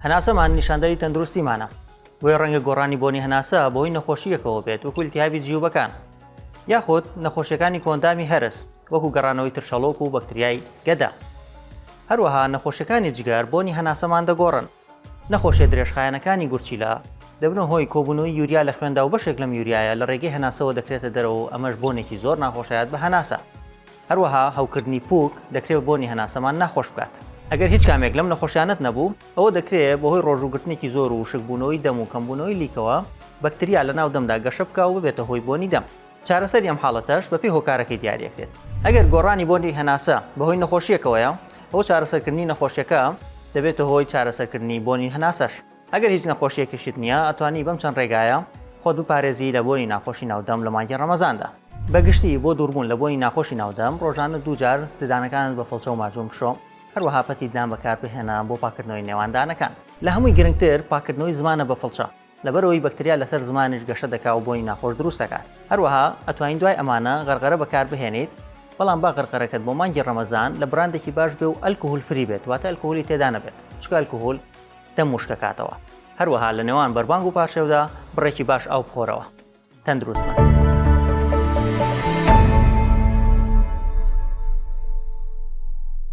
هەناسەمان نیشاندەری تەندروستیمانە، بۆیە ڕەنگە گۆڕانی بۆنی هەناسە بەهۆی نەخۆشیەکەوە بێت وەکو التیابی جیوبەکان یاخود نەخۆشیەکانی کۆندامی هەرس وەکو گەڕانەوەی ترشەڵۆک و بەکتریای گەدا. هەروەها نەخۆشیەکانی جگەر بۆنی هەناسەمان دەگۆڕن. نەخۆشیە درێژخایەنەکانی گورچیلا دەبنە هۆی کۆبوونەوەی یوریا لە خوێندا و بەشێک لەم یوریایە لە ڕێگەی هەناسەوە دەکرێتە دەرەوە، ئەمەش بۆنێکی زۆر ناخۆشایەت بە هەناسە. هەروەها هەوکردنی پووک دەکرێت بۆنی هەناسەمان ناخۆش بکات. ئەگەر هیچ کامێک لەم نەخۆشیانەت نەبوو، ئەوە دەکرێت بەهۆی ڕۆژوگرتنێکی زۆر و شکبوونەوەی دەم و کەمبوونەوەی لیکەوە بەکتریا لە ناو دەمدا گەشە بکە و ببێتە هۆی بۆنی دەم. چارەسەری ئەم حاڵەتەش بەپێی هۆکارەکەی دیارەکرێت. ئەگەر گۆڕانی بۆنی هەناسە بەهۆی نەخۆشیەکەوەیە، ئەو چارەسەرکردنی نەخۆشیەکە دەبێتە هۆی چارەسەرکردنی بۆنی هەناسەش. ئەگەر هیچ نەخۆشیەکەشت نییە، ئەتوانی بەم چەند ڕێگایە خۆت بپارێزی لە بۆنی ناخۆشی ناودەم لە مانگی ڕەمەزاندا. بەگشتی بۆ دووربوون لە بۆنی ناخۆشی ناودەم، ڕۆژانە دووجار ددانەکانت بە فڵچە و ماجوون بشۆ، هەروەها پەتی دان بەکاربهێنە بۆ پاکردنەوەی نێواندانەکان. لە هەمووی گرنگتر پاکردنەوەی زمانە بە فڵچە، لەبەرەوەی بەکتریا لەسەر زمانش گەشە دەکا و بۆنی ناخۆش دروست دەکات. هەروەها ئەتوانین دوای ئەمانە غەرغەرە بەکاربهێنیت، بەڵام با غەرغەرەکەت بۆ مانگی ڕەمەزان لە برانێکی باش بێ و ئەلکۆهۆل فری بێت، واتە ئەلکۆهۆلی تێدا نەبێت، چکە ئەلکۆهۆل دەم وشکەکاتەوە. هەروەها لە نێوان بەربانگ و پاشێودا بڕێکی باش ئاو بخۆرەوە. تەندروستمە.